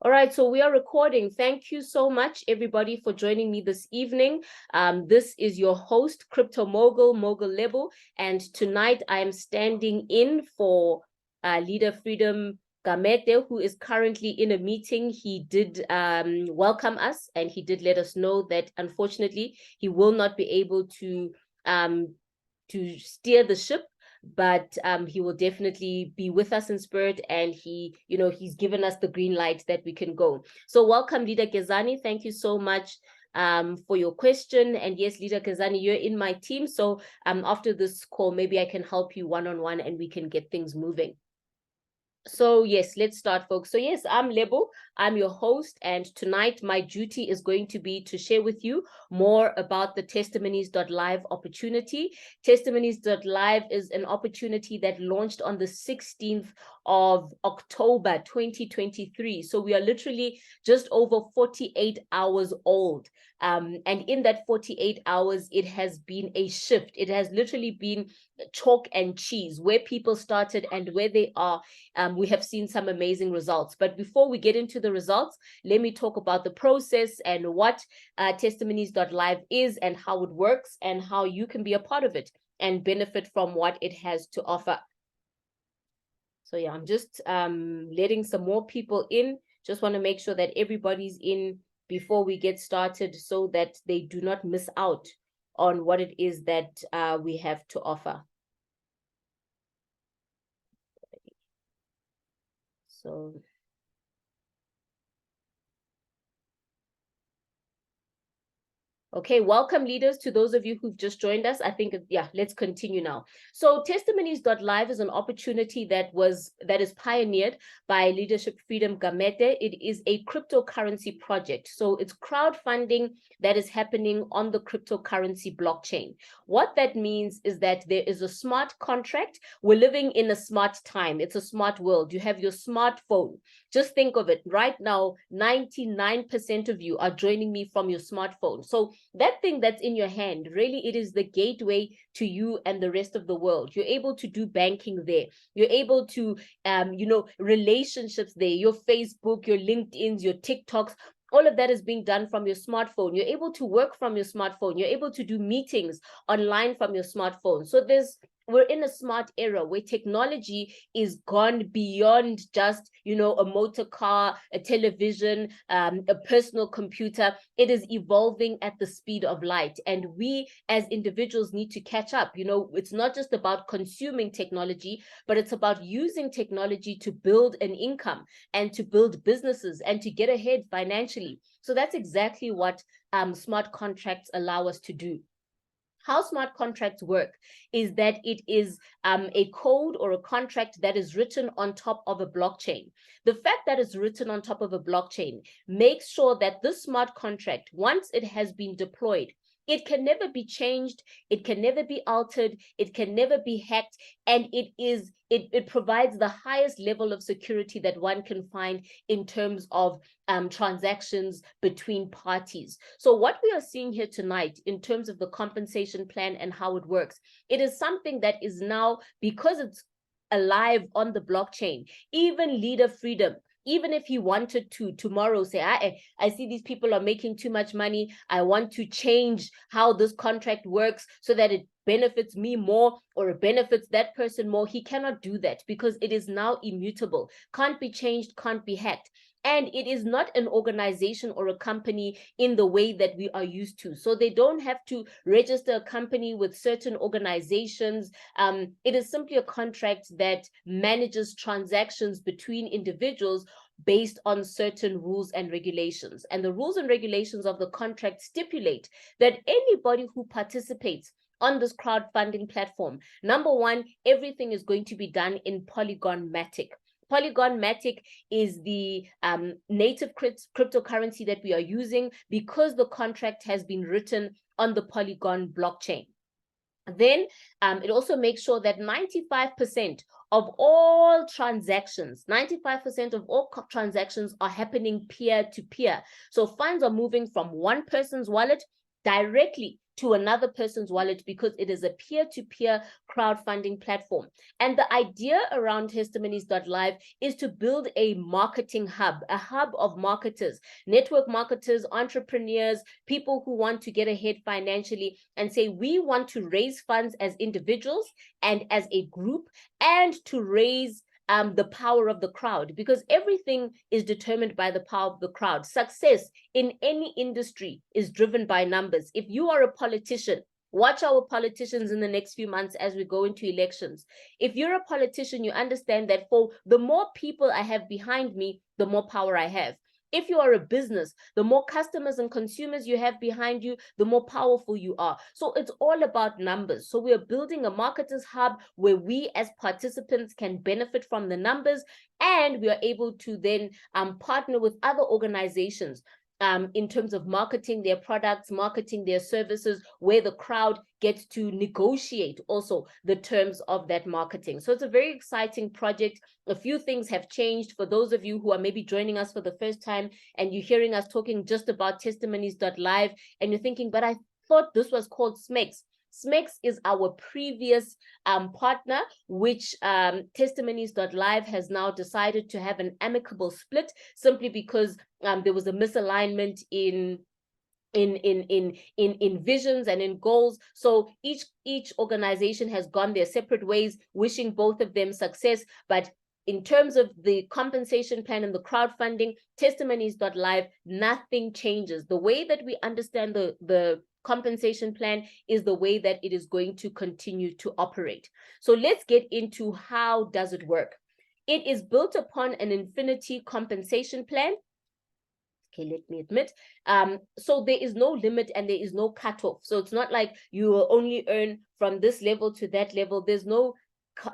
All right, so we are recording. Thank you so much, everybody, for joining me this evening. This is your host, Crypto Mogul, Mogul Lebo, and tonight I am standing in for Leader Freedom Gamete, who is currently in a meeting. He did welcome us, and he did let us know that, unfortunately, he will not be able to steer the ship, but he will definitely be with us in spirit, and he's given us the green light that we can go. So welcome, Leader Kezani. Thank you so much for your question. And yes, Leader Kezani, you're in my team. So after this call, maybe I can help you one-on-one and we can get things moving. So yes, let's start, folks. So yes, I'm Lebo. I'm your host, and tonight my duty is going to be to share with you more about the Testimonies.live opportunity. Testimonies.live is an opportunity that launched on the 16th of October 2023. So we are literally just over 48 hours old. And in that 48 hours, it has been a shift. It has literally been chalk and cheese. Where people started and where they are, we have seen some amazing results. But before we get into the results, let me talk about the process and what Testimonies.live is and how it works and how you can be a part of it and benefit from what it has to offer. So yeah, I'm just letting some more people in. Just want to make sure that everybody's in before we get started so that they do not miss out on what it is that we have to offer. So okay, welcome, leaders, to those of you who've just joined us. I think, yeah, let's continue now. So Testimonies.live is an opportunity that is pioneered by Leadership Freedom Gamete. It is a cryptocurrency project. So it's crowdfunding that is happening on the cryptocurrency blockchain. What that means is that there is a smart contract. We're living in a smart time. It's a smart world. You have your smartphone. Just think of it. Right now, 99% of you are joining me from your smartphone. So that thing that's in your hand, really, it is the gateway to you and the rest of the world. You're able to do banking there. You're able to, relationships there, your Facebook, your LinkedIn's, your TikToks. All of that is being done from your smartphone. You're able to work from your smartphone. You're able to do meetings online from your smartphone. So we're in a smart era where technology is gone beyond just, a motor car, a television, a personal computer. It is evolving at the speed of light. And we as individuals need to catch up. It's not just about consuming technology, but it's about using technology to build an income and to build businesses and to get ahead financially. So that's exactly what smart contracts allow us to do. How smart contracts work is that it is a code or a contract that is written on top of a blockchain. The fact that it's written on top of a blockchain makes sure that this smart contract, once it has been deployed, it can never be changed, it can never be altered, it can never be hacked, and it provides the highest level of security that one can find in terms of transactions between parties. So what we are seeing here tonight in terms of the compensation plan and how it works, it is something that is now, because it's alive on the blockchain, even Leader Freedom, even if he wanted to tomorrow say, I see these people are making too much money, I want to change how this contract works so that it benefits me more or it benefits that person more, he cannot do that because it is now immutable, can't be changed, can't be hacked. And it is not an organization or a company in the way that we are used to. So they don't have to register a company with certain organizations. It is simply a contract that manages transactions between individuals based on certain rules and regulations. And the rules and regulations of the contract stipulate that anybody who participates on this crowdfunding platform, number one, everything is going to be done in Polygon Matic. Polygon Matic is the native cryptocurrency that we are using because the contract has been written on the Polygon blockchain. Then it also makes sure that 95% of all transactions, 95% of all transactions are happening peer-to-peer. So funds are moving from one person's wallet directly to another person's wallet because it is a peer-to-peer crowdfunding platform. And the idea around Testimonies.live is to build a marketing hub, a hub of marketers, network marketers, entrepreneurs, people who want to get ahead financially and say, we want to raise funds as individuals and as a group, and to raise the power of the crowd, because everything is determined by the power of the crowd. Success in any industry is driven by numbers. If you are a politician, watch our politicians in the next few months as we go into elections. If you're a politician, you understand that for the more people I have behind me, the more power I have. If you are a business, the more customers and consumers you have behind you, the more powerful you are. So it's all about numbers. So we are building a marketers hub where we as participants can benefit from the numbers, and we are able to then partner with other organizations in terms of marketing their products, marketing their services, where the crowd gets to negotiate also the terms of that marketing. So it's a very exciting project. A few things have changed. For those of you who are maybe joining us for the first time and you're hearing us talking just about Testimonies.live and you're thinking, but I thought this was called SMEX. SMEX is our previous partner, which Testimonies.live has now decided to have an amicable split, simply because there was a misalignment in visions and in goals. So each organization has gone their separate ways, wishing both of them success. But in terms of the compensation plan and the crowdfunding, Testimonies.live, nothing changes. The way that we understand the compensation plan is the way that it is going to continue to operate. So let's get into how does it work. It is built upon an infinity compensation plan. Okay, let me admit. So there is no limit and there is no cutoff. So it's not like you will only earn from this level to that level. There's no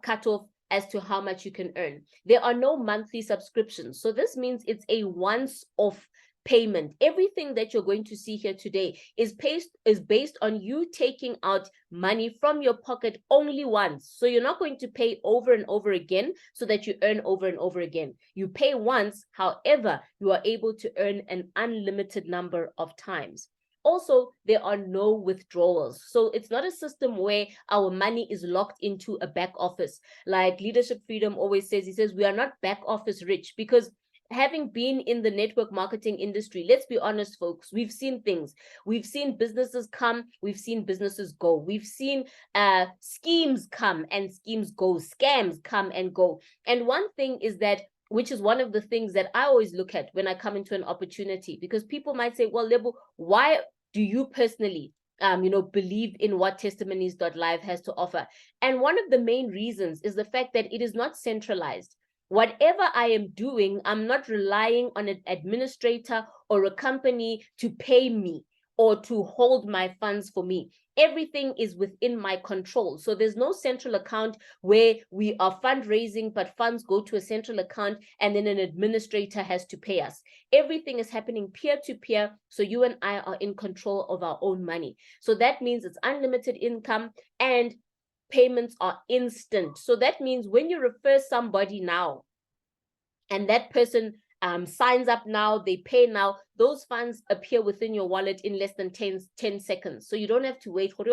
cutoff as to how much you can earn. There are no monthly subscriptions. So this means it's a once-off payment. Everything that you're going to see here today is based on you taking out money from your pocket only once. So you're not going to pay over and over again so that you earn over and over again. You pay once, however, you are able to earn an unlimited number of times. Also, there are no withdrawals. So it's not a system where our money is locked into a back office. Like Leadership Freedom always says, he says, we are not back office rich, because having been in the network marketing industry, let's be honest, folks, we've seen things. We've seen businesses come, we've seen businesses go. We've seen schemes come and schemes go, scams come and go. And one thing is that, which is one of the things that I always look at when I come into an opportunity, because people might say, well, Lebo, why do you personally believe in what Testimonies.live has to offer? And one of the main reasons is the fact that it is not centralized. Whatever I am doing, I'm not relying on an administrator or a company to pay me or to hold my funds for me. Everything is within my control. So there's no central account where we are fundraising, but funds go to a central account and then an administrator has to pay us. Everything is happening peer-to-peer. So you and I are in control of our own money. So that means it's unlimited income and payments are instant. So that means when you refer somebody now and that person signs up now, they pay now, those funds appear within your wallet in less than 10 seconds. So you don't have to wait for,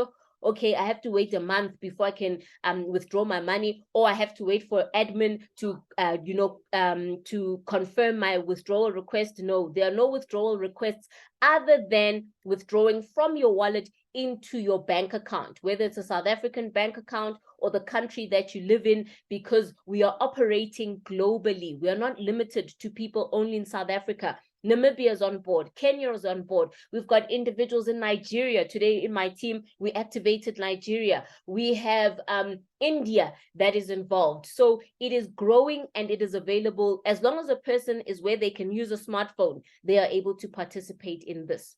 okay, I have to wait a month before I can withdraw my money, or I have to wait for admin to to confirm my withdrawal request. No, there are no withdrawal requests other than withdrawing from your wallet into your bank account, whether it's a South African bank account or the country that you live in, because we are operating globally. We are not limited to people only in South Africa. Namibia is on board. Kenya is on board. We've got individuals in Nigeria. Today in my team, we activated Nigeria. We have India that is involved. So it is growing and it is available. As long as a person is where they can use a smartphone, they are able to participate in this.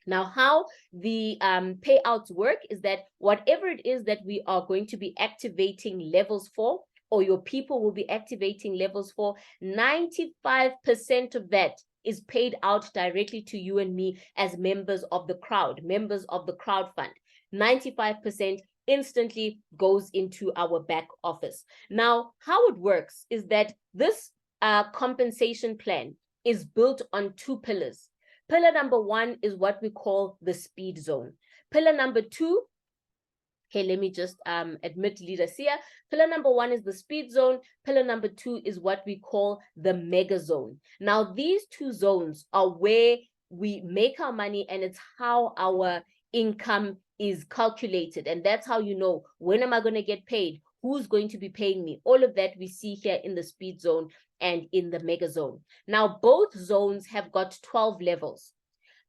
Now, how the payouts work is that whatever it is that we are going to be activating levels for, or your people will be activating levels for, 95% of that is paid out directly to you and me as members of the crowd, members of the crowd fund. 95% instantly goes into our back office. Now, how it works is that this compensation plan is built on two pillars. Pillar number one is what we call the speed zone. Pillar number 2, okay, let me just admit leaders here. Pillar number 1 is the speed zone. Pillar number 2 is what we call the mega zone. Now, these 2 zones are where we make our money, and it's how our income is calculated. And that's how you know, when am I going to get paid? Who's going to be paying me? All of that we see here in the speed zone and in the mega zone. Now, both zones have got 12 levels.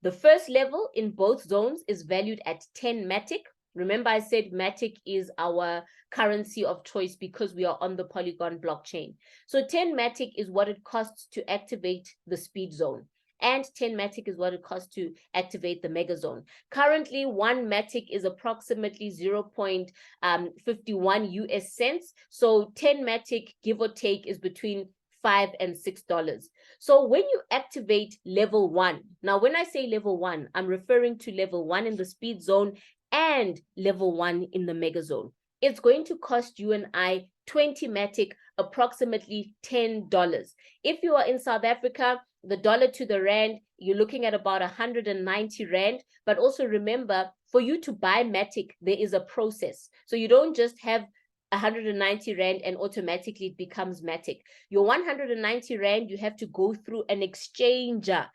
The first level in both zones is valued at 10 Matic. Remember, I said Matic is our currency of choice because we are on the Polygon blockchain. So 10 Matic is what it costs to activate the speed zone. And 10 Matic is what it costs to activate the mega zone. Currently, 1 Matic is approximately 0.51 US cents. So 10 Matic, give or take, is between $5 and $6. So when you activate level 1, now when I say level 1, I'm referring to level 1 in the speed zone and level 1 in the mega zone. It's going to cost you and I 20 Matic, approximately $10. If you are in South Africa, the dollar to the rand, you're looking at about 190 rand. But also remember, for you to buy Matic, there is a process. So you don't just have 190 rand and automatically it becomes Matic. Your 190 rand, you have to go through an exchanger.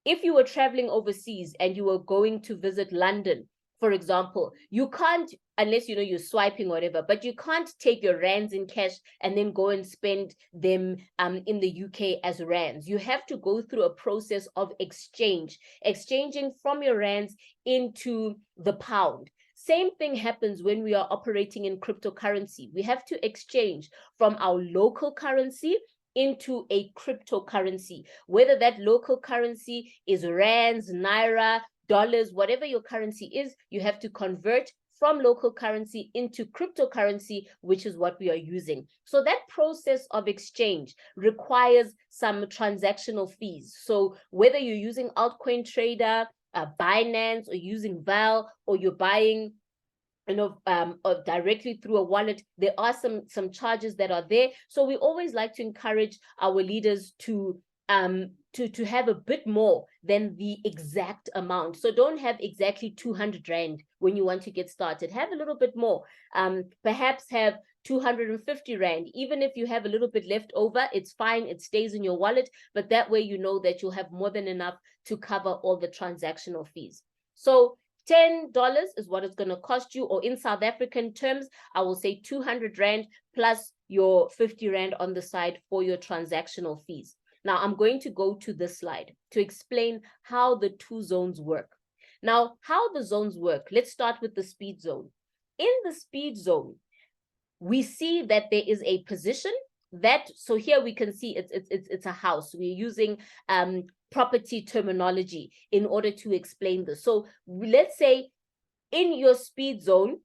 If you were traveling overseas and you were going to visit London, for example, you can't, unless you know you're swiping or whatever, but you can't take your rands in cash and then go and spend them in the UK as rands. You have to go through a process of exchanging from your rands into the pound. Same thing happens when we are operating in cryptocurrency. We have to exchange from our local currency into a cryptocurrency, whether that local currency is rands, naira, dollars, whatever your currency is, you have to convert from local currency into cryptocurrency, which is what we are using. So that process of exchange requires some transactional fees. So whether you're using Altcoin Trader, Binance, or using Val, or you're buying directly through a wallet, there are some charges that are there. So we always like to encourage our leaders to have a bit more than the exact amount. So don't have exactly 200 rand when you want to get started. Have a little bit more. Perhaps have 250 rand. Even if you have a little bit left over, it's fine. It stays in your wallet. But that way you know that you'll have more than enough to cover all the transactional fees. So $10 is what it's going to cost you, or in South African terms, I will say 200 rand plus your 50 rand on the side for your transactional fees. Now, I'm going to go to this slide to explain how the 2 zones work. Now, how the zones work, let's start with the speed zone. In the speed zone, we see that there is a position that, so here we can see it's a house. We're using property terminology in order to explain this. So let's say in your speed zone,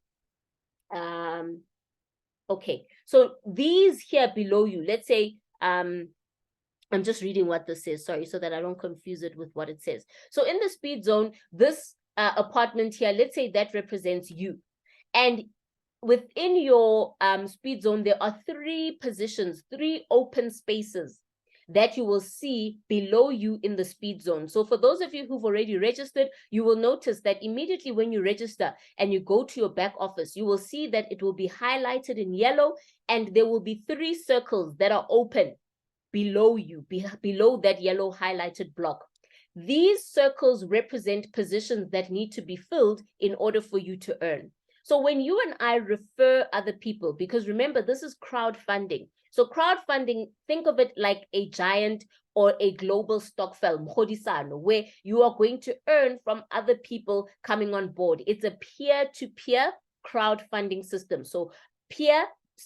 okay, so these here below you, let's say, I'm just reading what this says, sorry, so that I don't confuse it with what it says. So in the speed zone, this apartment here, let's say that represents you. And within your speed zone, there are 3 positions, 3 open spaces that you will see below you in the speed zone. So for those of you who've already registered, you will notice that immediately when you register and you go to your back office, you will see that it will be highlighted in yellow, and there will be 3 circles that are open below you, below that yellow highlighted block. These circles represent positions that need to be filled in order for you to earn. So when you and I refer other people, because remember, this is crowdfunding. So crowdfunding, think of it like a giant or a global stokvel, where you are going to earn from other people coming on board. It's a peer-to-peer crowdfunding system. So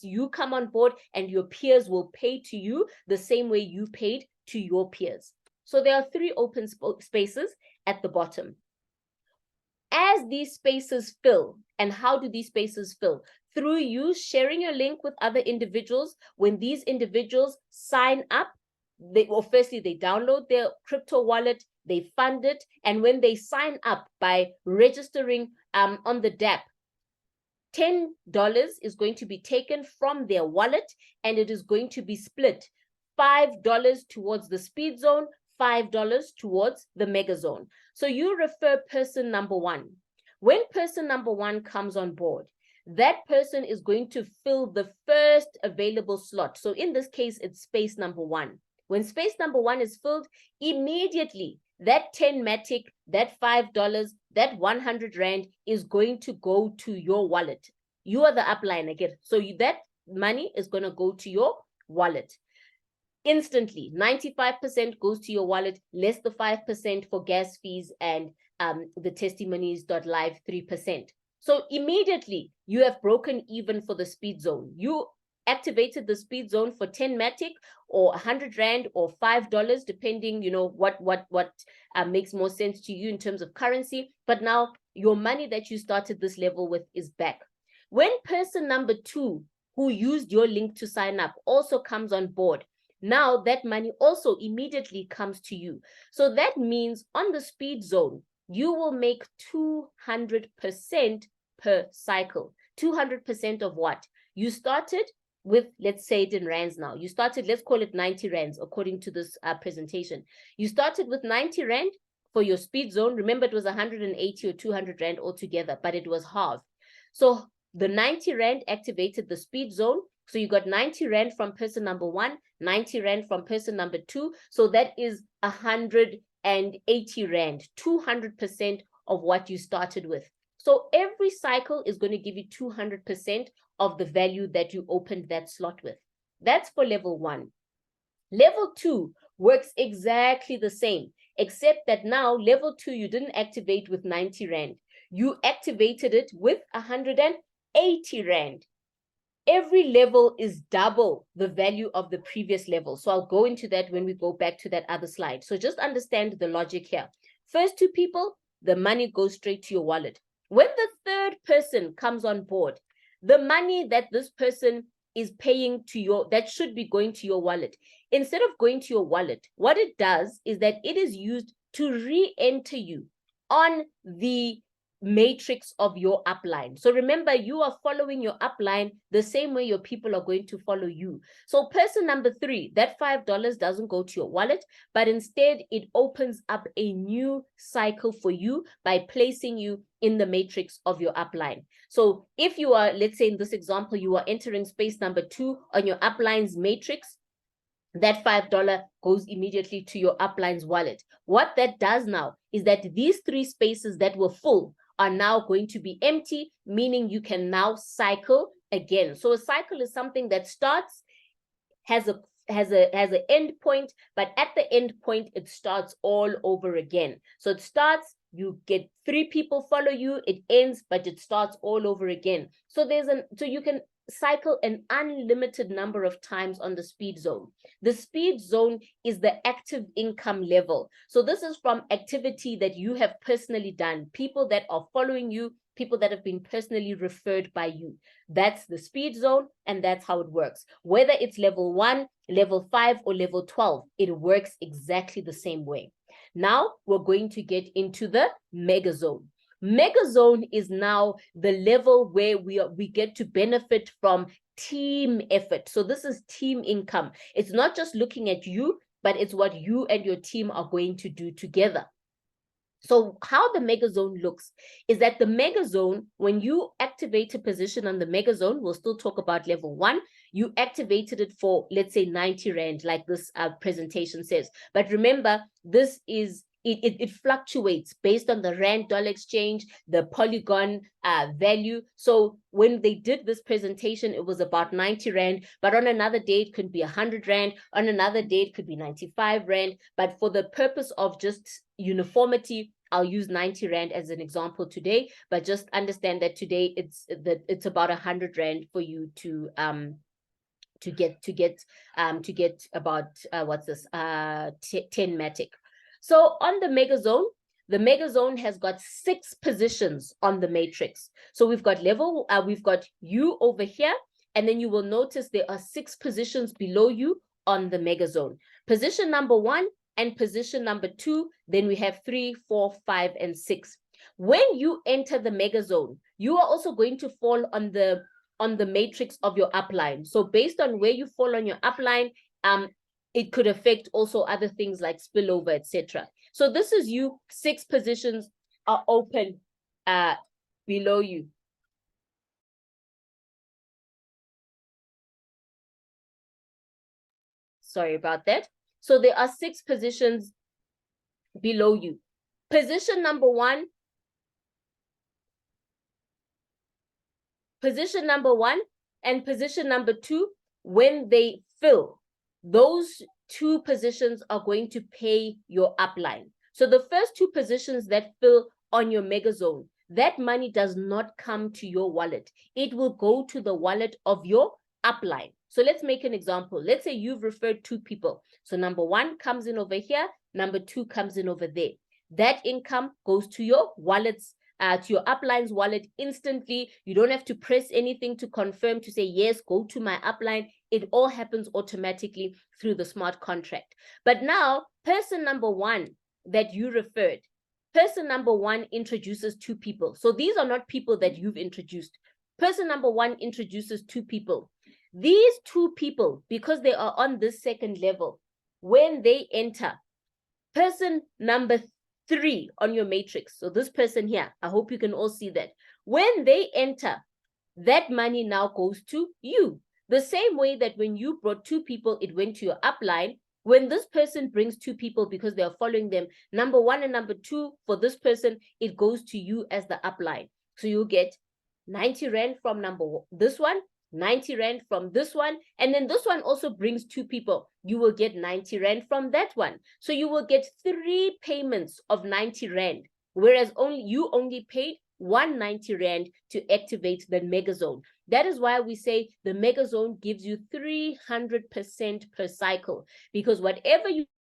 you come on board and your peers will pay to you the same way you paid to your peers. So there are 3 open spaces at the bottom. As these spaces fill, and how do these spaces fill? Through you sharing your link with other individuals. When these individuals sign up, firstly, they download their crypto wallet, they fund it, and when they sign up by registering on the DApp, $10 is going to be taken from their wallet, and it is going to be split. $5 towards the speed zone, $5 towards the mega zone. So you refer person number 1. When person number 1 comes on board, that person is going to fill the first available slot. So in this case, it's space number 1. When space number 1 is filled, immediately that 10 matic, that $5, that 100 Rand is going to go to your wallet. You are the upline again. So that money is going to go to your wallet. Instantly, 95% goes to your wallet, less the 5% for gas fees and the Testimonies.live 3%. So immediately you have broken even for the speed zone. You activated the speed zone for 10 matic or 100 Rand or $5, depending, what makes more sense to you in terms of currency. But now your money that you started this level with is back. When person number 2, who used your link to sign up, also comes on board, now that money also immediately comes to you. So that means on the speed zone, you will make 200% per cycle. 200% of what? You started with, let's say it in rands now. You started, let's call it 90 rands according to this presentation. You started with 90 Rand for your speed zone. Remember, it was 180 or 200 Rand altogether, but it was halved. So the 90 Rand activated the speed zone. So you got 90 Rand from person number 1, 90 Rand from person number 2. So that is 180 Rand, 200% of what you started with. So every cycle is going to give you 200% of the value that you opened that slot with. That's for level 1. Level 2 works exactly the same, except that now level 2, you didn't activate with 90 Rand. You activated it with 180 Rand. Every level is double the value of the previous level. So I'll go into that when we go back to that other slide. So just understand the logic here. First 2 people, the money goes straight to your wallet. When the third person comes on board, the money that this person is paying to that should be going to your wallet, instead of going to your wallet, what it does is that it is used to re-enter you on the matrix of your upline. So remember, you are following your upline the same way your people are going to follow you. So person number 3, that $5 doesn't go to your wallet, but instead it opens up a new cycle for you by placing you in the matrix of your upline. So if you are, let's say in this example, you are entering space number 2 on your upline's matrix, that $5 goes immediately to your upline's wallet. What that does now is that these 3 spaces that were full are now going to be empty, meaning you can now cycle again. So a cycle is something that starts, has an end point, but at the end point, it starts all over again. So it starts, you get 3 people follow you, it ends, but it starts all over again. So you can cycle an unlimited number of times on the speed zone. The speed zone is the active income level. So this is from activity that you have personally done, people that are following you, people that have been personally referred by you. That's the speed zone, and that's how it works. Whether it's level 1, level 5, or level 12, it works exactly the same way. Now we're going to get into the mega zone. Mega zone is now the level where we get to benefit from team effort. So this is team income. It's not just looking at you, but it's what you and your team are going to do together. So how the mega zone looks is that the mega zone, when you activate a position on the mega zone, we'll still talk about level 1, you activated it for, let's say, 90 Rand, like this presentation says. But remember, this is it fluctuates based on the Rand-dollar exchange, the Polygon value. So when they did this presentation, it was about 90 Rand, but on another day, it could be 100 Rand. On another day, it could be 95 Rand. But for the purpose of just uniformity, I'll use 90 Rand as an example today, but just understand that today it's about 100 Rand for you to get about what's this 10 matic. So on the mega zone has got 6 positions on the matrix. So we've got we've got you over here, and then you will notice there are 6 positions below you on the mega zone. Position number 1 and position number 2, then we have 3, 4, 5, and 6. When you enter the mega zone, you are also going to fall on the matrix of your upline. So based on where you fall on your upline, it could affect also other things like spillover, etc. So this is you, 6 positions are open below you. Sorry about that. So there are 6 positions below you. Position number 1, and position number 2, when they fill, those 2 positions are going to pay your upline. So the first 2 positions that fill on your mega zone, that money does not come to your wallet. It will go to the wallet of your upline. So let's make an example. Let's say you've referred 2 people. So number 1 comes in over here, number 2 comes in over there. That income goes to your wallets, to your upline's wallet instantly. You don't have to press anything to confirm, to say, yes, go to my upline. It all happens automatically through the smart contract. But now, person number 1 that you referred, person number 1 introduces 2 people. So these are not people that you've introduced. Person number 1 introduces 2 people. These 2 people, because they are on this second level, when they enter, person number 3 on your matrix, so this person here, I hope you can all see that. When they enter, that money now goes to you. The same way that when you brought 2 people, it went to your upline. When this person brings 2 people because they are following them, number 1 and number 2, for this person, it goes to you as the upline. So you'll get 90 Rand from this one, 90 Rand from this one, and then this one also brings 2 people. You will get 90 Rand from that one. So you will get 3 payments of 90 Rand, whereas you only paid 190 Rand to activate the mega zone. That is why we say the mega zone gives you 300% per cycle, because whatever you